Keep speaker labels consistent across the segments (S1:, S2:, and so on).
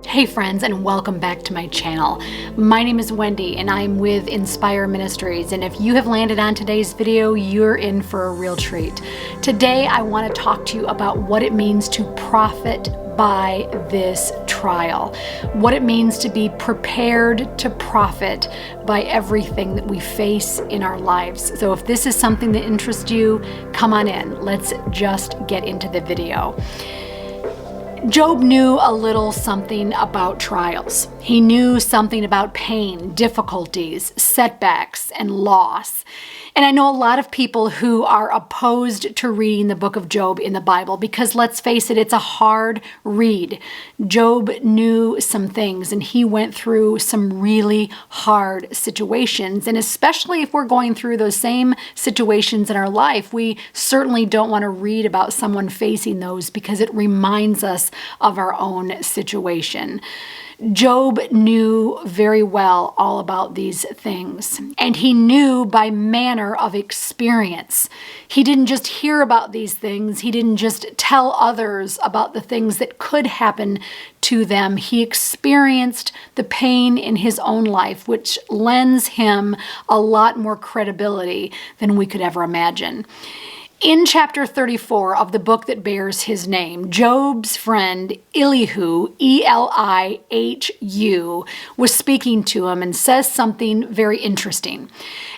S1: Hey friends, and welcome back to my channel. My name is Wendy and I'm with Inspire Ministries, and if you have landed on today's video, you're in for a real treat. Today I want to talk to you about what it means to profit by this trial, what it means to be prepared to profit by everything that we face in our lives. So if this is something that interests you, come on in. Let's just get into the video. Job knew a little something about trials. He knew something about pain, difficulties, setbacks, and loss. And I know a lot of people who are opposed to reading the book of Job in the Bible because, let's face it, it's a hard read. Job knew some things and he went through some really hard situations. And especially if we're going through those same situations in our life, we certainly don't want to read about someone facing those because it reminds us of our own situation. Job knew very well all about these things, and he knew by manner of experience. He didn't just hear about these things. He didn't just tell others about the things that could happen to them. He experienced the pain in his own life, which lends him a lot more credibility than we could ever imagine. In chapter 34 of the book that bears his name, Job's friend Elihu, Elihu, was speaking to him and says something very interesting.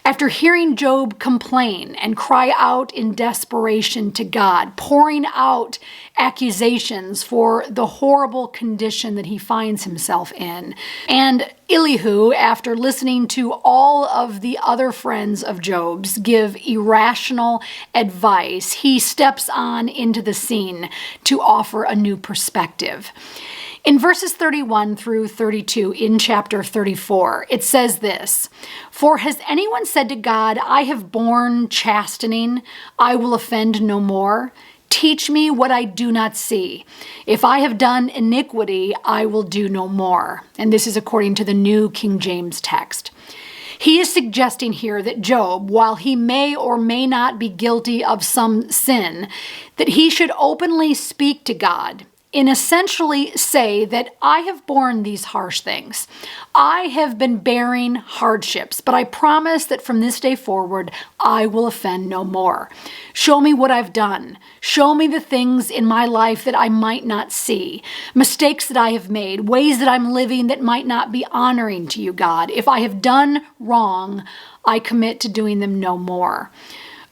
S1: After hearing Job complain and cry out in desperation to God, pouring out accusations for the horrible condition that he finds himself in, and Elihu, after listening to all of the other friends of Job's give irrational advice, he steps on into the scene to offer a new perspective. In verses 31 through 32 in chapter 34, it says this: "For has anyone said to God, I have borne chastening, I will offend no more? Teach me what I do not see. If I have done iniquity, I will do no more." And this is according to the New King James text. He is suggesting here that Job, while he may or may not be guilty of some sin, that he should openly speak to God and essentially say that I have borne these harsh things. I have been bearing hardships, but I promise that from this day forward, I will offend no more. Show me what I've done. Show me the things in my life that I might not see, mistakes that I have made, ways that I'm living that might not be honoring to you, God. If I have done wrong, I commit to doing them no more.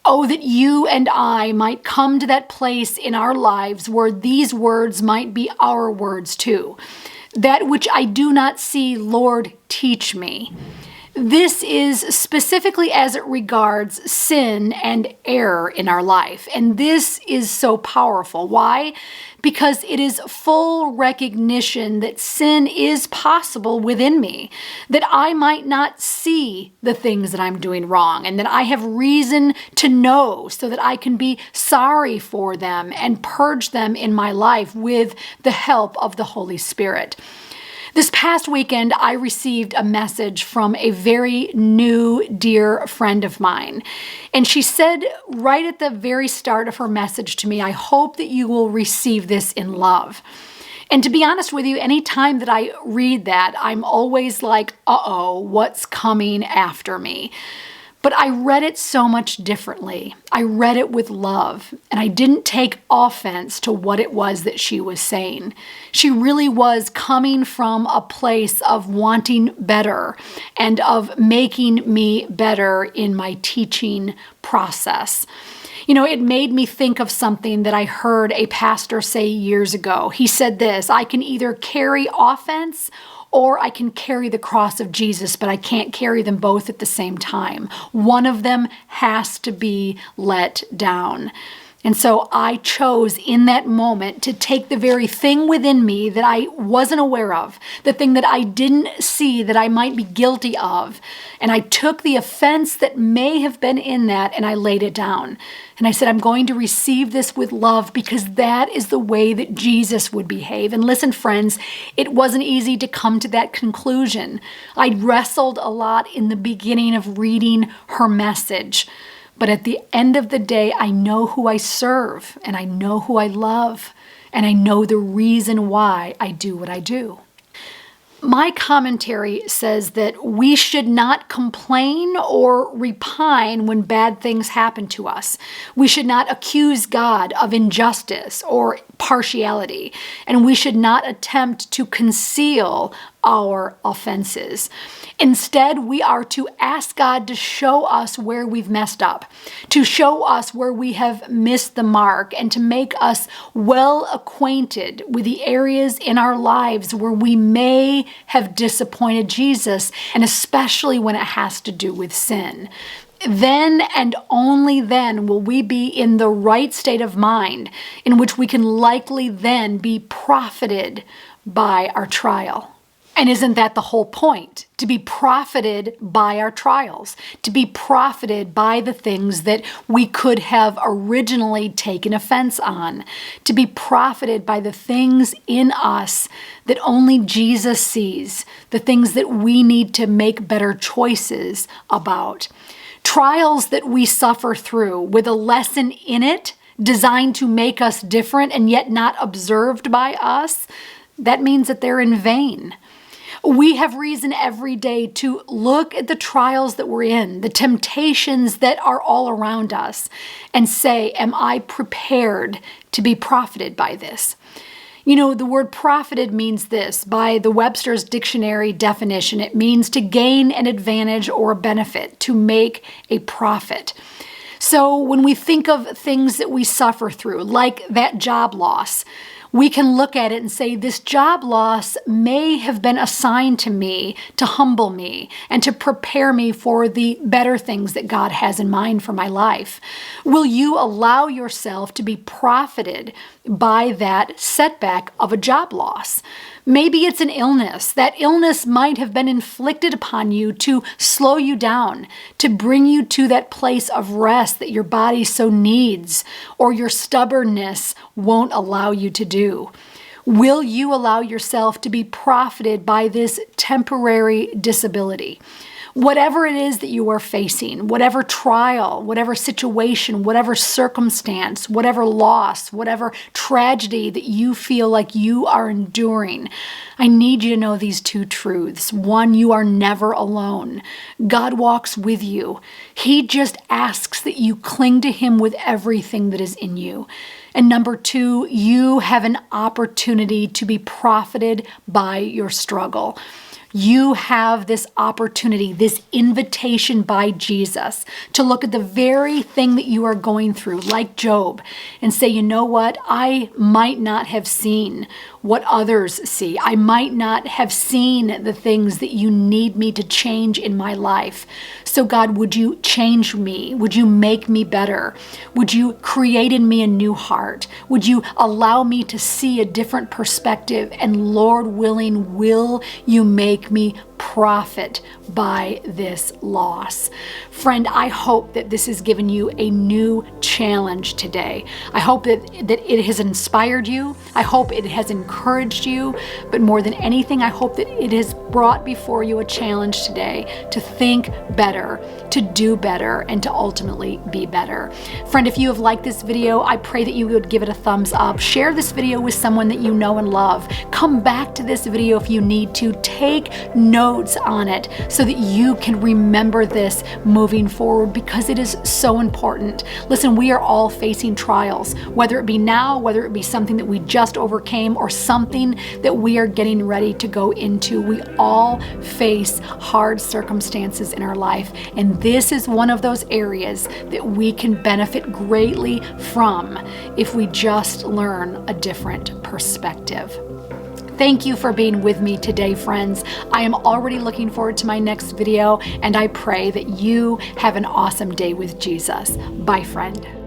S1: Oh, that you and I might come to that place in our lives where these words might be our words too. That which I do not see, Lord, teach me. This is specifically as it regards sin and error in our life. And this is so powerful. Why? Because it is full recognition that sin is possible within me, that I might not see the things that I'm doing wrong, and that I have reason to know so that I can be sorry for them and purge them in my life with the help of the Holy Spirit. This past weekend, I received a message from a very new, dear friend of mine. And she said right at the very start of her message to me, I hope that you will receive this in love. And to be honest with you, anytime that I read that, I'm always like, uh-oh, what's coming after me? But I read it so much differently. I read it with love, and I didn't take offense to what it was that she was saying. She really was coming from a place of wanting better and of making me better in my teaching process. You know, it made me think of something that I heard a pastor say years ago. He said this: I can either carry offense or I can carry the cross of Jesus, but I can't carry them both at the same time. One of them has to be let down. And so I chose in that moment to take the very thing within me that I wasn't aware of, the thing that I didn't see that I might be guilty of, and I took the offense that may have been in that and I laid it down. And I said, I'm going to receive this with love because that is the way that Jesus would behave. And listen, friends, it wasn't easy to come to that conclusion. I wrestled a lot in the beginning of reading her message. But at the end of the day, I know who I serve, and I know who I love, and I know the reason why I do what I do. My commentary says that we should not complain or repine when bad things happen to us. We should not accuse God of injustice or partiality, and we should not attempt to conceal our offenses. Instead, we are to ask God to show us where we've messed up, to show us where we have missed the mark, and to make us well acquainted with the areas in our lives where we may have disappointed Jesus, and especially when it has to do with sin. Then and only then will we be in the right state of mind in which we can likely then be profited by our trial. And isn't that the whole point? To be profited by our trials, to be profited by the things that we could have originally taken offense on, to be profited by the things in us that only Jesus sees, the things that we need to make better choices about. Trials that we suffer through with a lesson in it designed to make us different and yet not observed by us, that means that they're in vain. We have reason every day to look at the trials that we're in, the temptations that are all around us, and say, am I prepared to be profited by this? You know, the word profited means this. By the Webster's dictionary definition, it means to gain an advantage or a benefit, to make a profit. So when we think of things that we suffer through, like that job loss, we can look at it and say, this job loss may have been assigned to me to humble me and to prepare me for the better things that God has in mind for my life. Will you allow yourself to be profited by that setback of a job loss? Maybe it's an illness. That illness might have been inflicted upon you to slow you down, to bring you to that place of rest that your body so needs, or your stubbornness won't allow you to do. Will you allow yourself to be profited by this temporary disability? Whatever it is that you are facing, whatever trial, whatever situation, whatever circumstance, whatever loss, whatever tragedy that you feel like you are enduring, I need you to know these two truths. One, you are never alone. God walks with you. He just asks that you cling to Him with everything that is in you. And number two, you have an opportunity to be profited by your struggle. You have this opportunity, this invitation by Jesus to look at the very thing that you are going through, like Job, and say, you know what? I might not have seen what others see. I might not have seen the things that you need me to change in my life. So God, would you change me? Would you make me better? Would you create in me a new heart? Would you allow me to see a different perspective? And Lord willing, will you make me profit by this loss? Friend, I hope that this has given you a new challenge today. I hope that it has inspired you. I hope it has encouraged you. But more than anything, I hope that it has brought before you a challenge today to think better, to do better, and to ultimately be better. Friend, if you have liked this video, I pray that you would give it a thumbs up. Share this video with someone that you know and love. Come back to this video if you need to. Take notes on it so that you can remember this moving forward, because it is so important. Listen, we are all facing trials, whether it be now, whether it be something that we just overcame, or something that we are getting ready to go into. We all face hard circumstances in our life, and this is one of those areas that we can benefit greatly from if we just learn a different perspective. Thank you for being with me today, friends. I am already looking forward to my next video, and I pray that you have an awesome day with Jesus. Bye, friend.